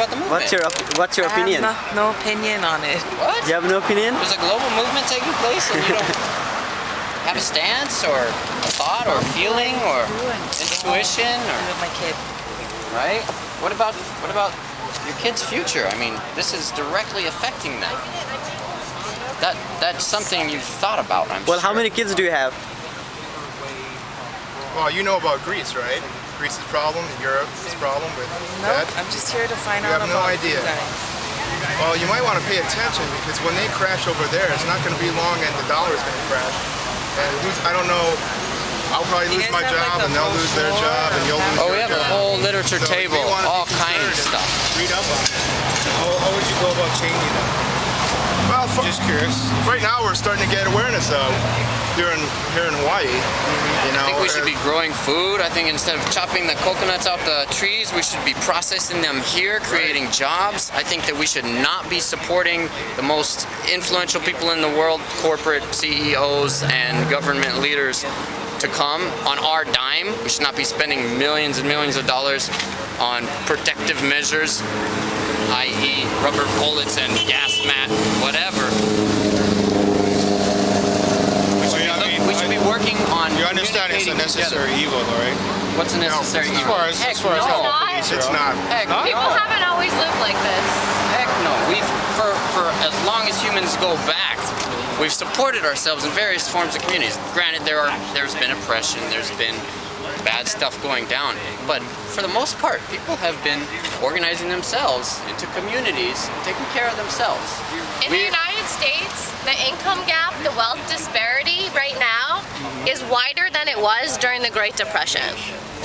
about the movement. What's your opinion? I have no opinion on it. What? You have no opinion? There's a global movement taking place and you don't have a stance or a thought or feeling or intuition or With my kid. right? What about your kid's future? I mean, this is directly affecting them. That's something you've thought about, I'm sure. Well, how many kids do you have? Well, you know about Greece, right? Greece's problem, Europe's problem with that. I'm just here to find You out have no about idea. you guys. Well, you might want to pay attention because when they crash over there, it's not going to be long and the dollar is going to crash. And I don't know, I'll probably lose my job and they'll lose their job and you'll lose your job. Oh, we have a whole literature table, all kinds of stuff. Read up on it. How would you go about changing it? Well, just curious. Right now we're starting to get awareness here in Hawaii. You know, I think we should be growing food. I think instead of chopping the coconuts off the trees, we should be processing them here, creating jobs. I think that we should not be supporting the most influential people in the world, corporate CEOs and government leaders, to come on our dime. We should not be spending millions and millions of dollars on protective measures, i.e. rubber bullets and gas mat, whatever. We should be working on. You understand it's a necessary evil, though, right? What's a necessary evil? As far as no. it's not. Heck no. People haven't always lived like this. Heck no. We've for as long as humans go back, we've supported ourselves in various forms of communities. Granted, there's been oppression, there's been bad stuff going down, but for the most part, people have been organizing themselves into communities, taking care of themselves. In the United States, the income gap, the wealth disparity right now is wider than it was during the Great Depression.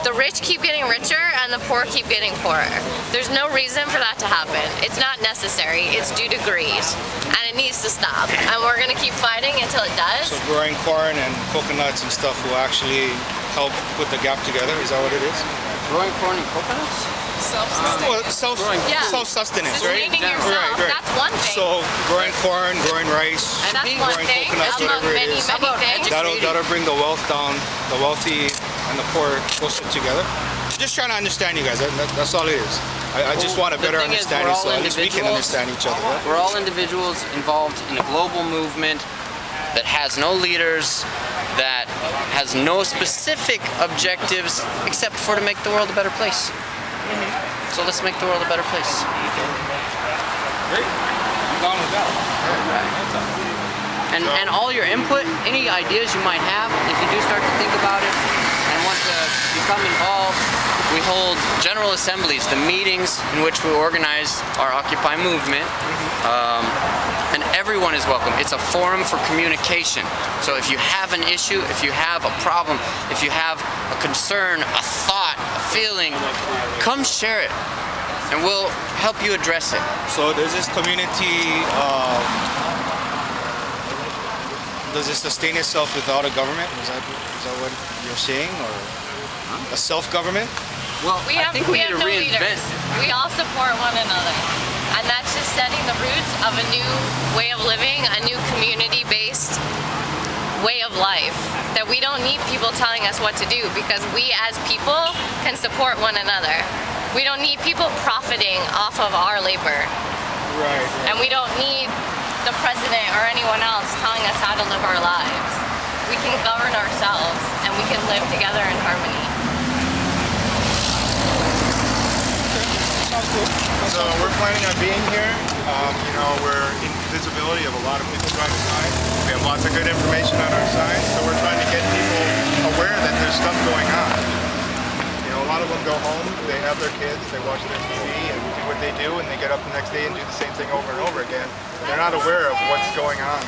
The rich keep getting richer and the poor keep getting poorer. There's no reason for that to happen. It's not necessary. It's due to greed. And it needs to stop. And we're going to keep fighting until it does. So growing corn and coconuts and stuff will actually help put the gap together? Is that what it is? Growing corn and coconuts? Well, self-sustenance, right? Sustaining yourself, that's one thing. So growing corn, growing rice, that's one growing thing, coconuts, among whatever it many, is. many things. That'll bring the wealth down, the wealthy and the poor closer together. Just trying to understand you guys, that's all it is. I just want a better understanding so at least we can understand each other. Right? We're all individuals involved in a global movement that has no leaders, that has no specific objectives except for to make the world a better place. So let's make the world a better place. Great. I'm down with that. And all your input, any ideas you might have, if you do start to think about it and want to become involved, we hold general assemblies, the meetings in which we organize our Occupy movement. And everyone is welcome. It's a forum for communication. So if you have an issue, if you have a problem, if you have a concern, a thought, a feeling, come share it and we'll help you address it. So does this community, does it sustain itself without a government? Is that what you're saying? Or a self-government? Well, I think we need to no reinvent. leaders. We all support one another. And that's just setting the roots of a new way of living, a new community-based way of life. That we don't need people telling us what to do because we as people can support one another. We don't need people profiting off of our labor. Right. And we don't need the president or anyone else telling us how to live our lives. We can govern ourselves and we can live together in harmony. So we're planning on being here. You know, we're in visibility of a lot of people trying to sign. We have lots of good information on our signs, so we're trying to get people aware that there's stuff going on. You know, a lot of them go home, they have their kids, they watch their TV and do what they do, and they get up the next day and do the same thing over and over again. And they're not aware of what's going on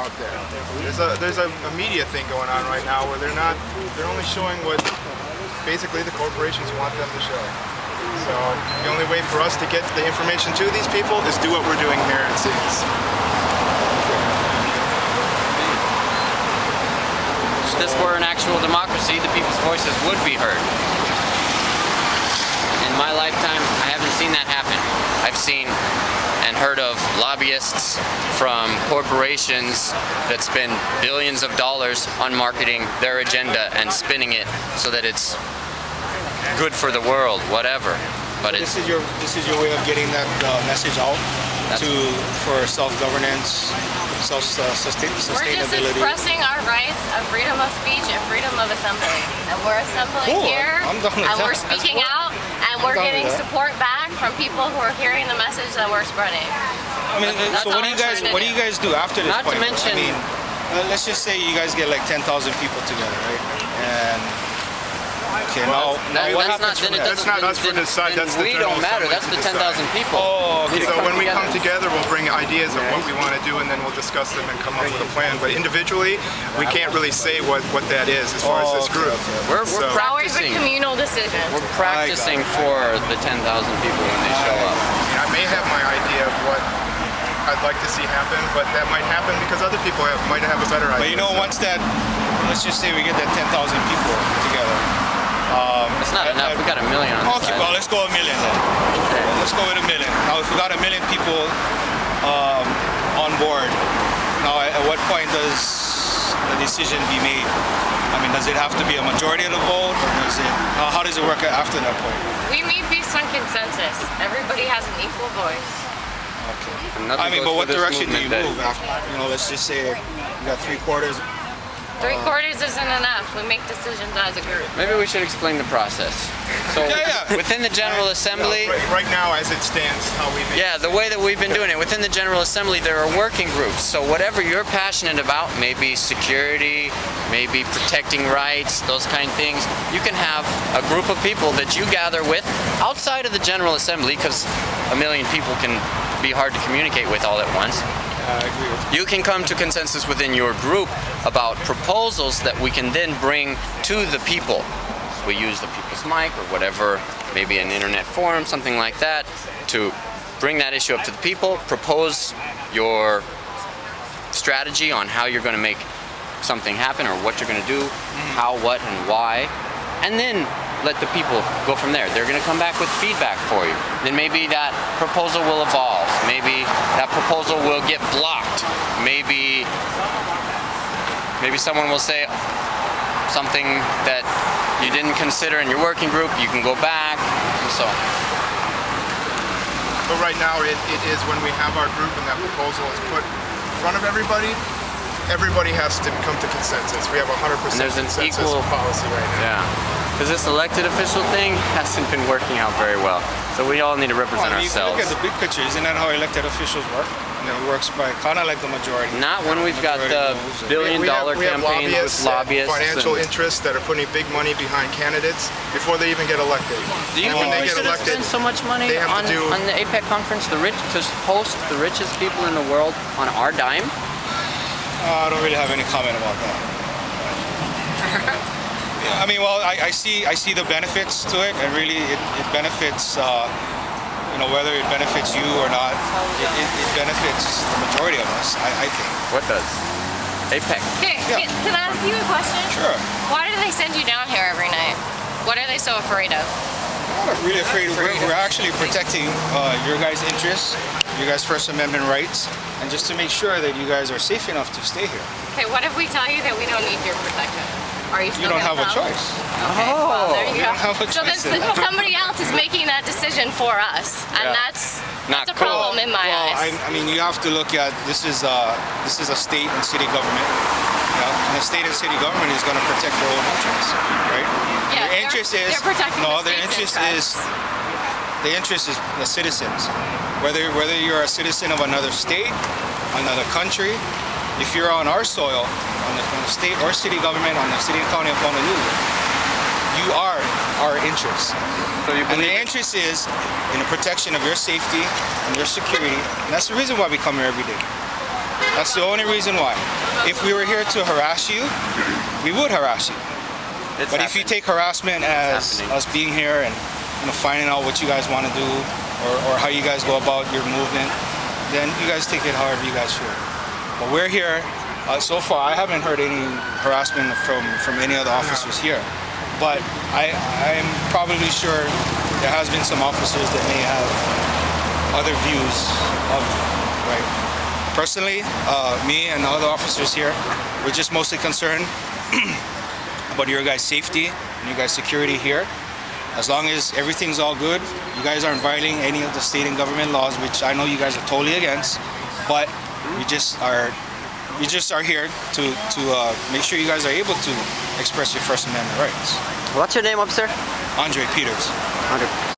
out there. There's a media thing going on right now where they're only showing what basically the corporations want them to show. So the only way for us to get the information to these people is do what we're doing here in cities. If this were an actual democracy, the people's voices would be heard. In my lifetime, I haven't seen that happen. I've seen and heard of lobbyists from corporations that spend billions of dollars on marketing their agenda and spinning it so that it's good for the world, whatever. but this is your way of getting that message out for self-governance, We're just sustainability. expressing our rights of freedom of speech and freedom of assembly. And we're assembling Cool. here, I'm done with and that. we're speaking out, and we're done with getting that. support back from people who are hearing the message that we're spreading. I mean, That's so all what do we're you guys trying to what do you guys do after this Not to point? mention- I mean, let's just say you guys get like 10,000 people together, right? And okay, now what happens from there? That's not us for this side, that's the we General don't matter. Assembly That's to the decide. 10,000 people. Oh, okay. So when we come together, we'll bring ideas of what we want to do, and then we'll discuss them and come up with a plan. But individually, we can't really say what that is as far as this group. We're It's always a practicing. communal decision. We're practicing for the 10,000 people when they show up. I may have my idea of what I'd like to see happen, but that might happen because other people might have a better idea. But you know, once that, let's just say we get that 10,000 people together. It's not enough. We got a million on this Okay, side. well, let's go a million then. Let's go with a million. Now, if we got a million people on board, now at what point does the decision be made? I mean, does it have to be a majority of the vote, or does it? How does it work after that point? We meet based on consensus. Everybody has an equal voice. And nothing I mean, goes but for what this direction do you movement move after? You know, let's just say you got 3/4. 3/4 isn't enough. We make decisions as a group. Maybe we should explain the process. So Yeah. within the General Assembly, Right now, as it stands, how we make yeah, the way that we've been doing it, within the General Assembly, there are working groups. So whatever you're passionate about, maybe security, maybe protecting rights, those kind of things, you can have a group of people that you gather with outside of the General Assembly, because a million people can be hard to communicate with all at once. I agree with you. You can come to consensus within your group about proposals that we can then bring to the people. We use the people's mic or whatever, maybe an internet forum, something like that, to bring that issue up to the people, propose your strategy on how you're going to make something happen or what you're going to do, how, what, and why, and then let the people go from there. They're going to come back with feedback for you. Then maybe that proposal will evolve. Maybe that proposal will get blocked. Maybe someone will say something that you didn't consider in your working group. You can go back and so on. But right now, it is when we have our group and that proposal is put in front of everybody, everybody has to come to consensus. We have 100% And there's an consensus equal policy right now. Yeah. Because this elected official thing hasn't been working out very well. So we all need to represent Well, I mean, if you ourselves. look at the big picture, isn't that how elected officials work? You know, it works by kind of like the majority. Not when we've got the billion-dollar we have campaigns with lobbyists. financial and- interests that are putting big money behind candidates before they even get elected. Do you And think when we they get should have elected, spent so much money they have to on do- the APEC conference, to host the richest people in the world on our dime? I don't really have any comment about that. Yeah, I mean, well, I see the benefits to it, and really it benefits, you know, whether it benefits you or not, it benefits the majority of us, I think. What does? APEC. Okay, Yeah. can I ask you a question? Sure. Why do they send you down here every night? What are they so afraid of? I'm not really afraid. We're actually protecting your guys' interests, your guys' First Amendment rights, and just to make sure that you guys are safe enough to stay here. Okay, what if we tell you that we don't need your protection? Are you still You don't gonna have a come? choice. Okay, well, there you you go. don't have a So choice then in that. somebody else is making that decision for us, and Yeah. that's Not a cool. problem in my eyes. I mean, you have to look at this is a state and city government. Yeah, and the state and city government is going to protect their own interests, right? Yeah, Their interest is they're protecting no. the Their state's interest is the interest is the citizens. Whether you're a citizen of another state, another country, if you're on our soil, on the state or city government, on the city and county of Honolulu, you are our interest. So you And the believe interest is in the protection of your safety and your security. And that's the reason why we come here every day. That's the only reason why. If we were here to harass you, we would harass you. it's But if you happening. take harassment as happening. us being here and finding out what you guys want to do or how you guys go about your movement, then you guys take it however you guys feel. But we're here. So far, I haven't heard any harassment from any of the officers here. But I'm probably sure there has been some officers that may have other views of it, right? Personally, me and the other officers here, we're just mostly concerned about your guys' safety and your guys' security here. As long as everything's all good, you guys aren't violating any of the state and government laws, which I know you guys are totally against, but we just are here to make sure you guys are able to express your First Amendment rights. What's your name, officer? Andre Peters. Andre.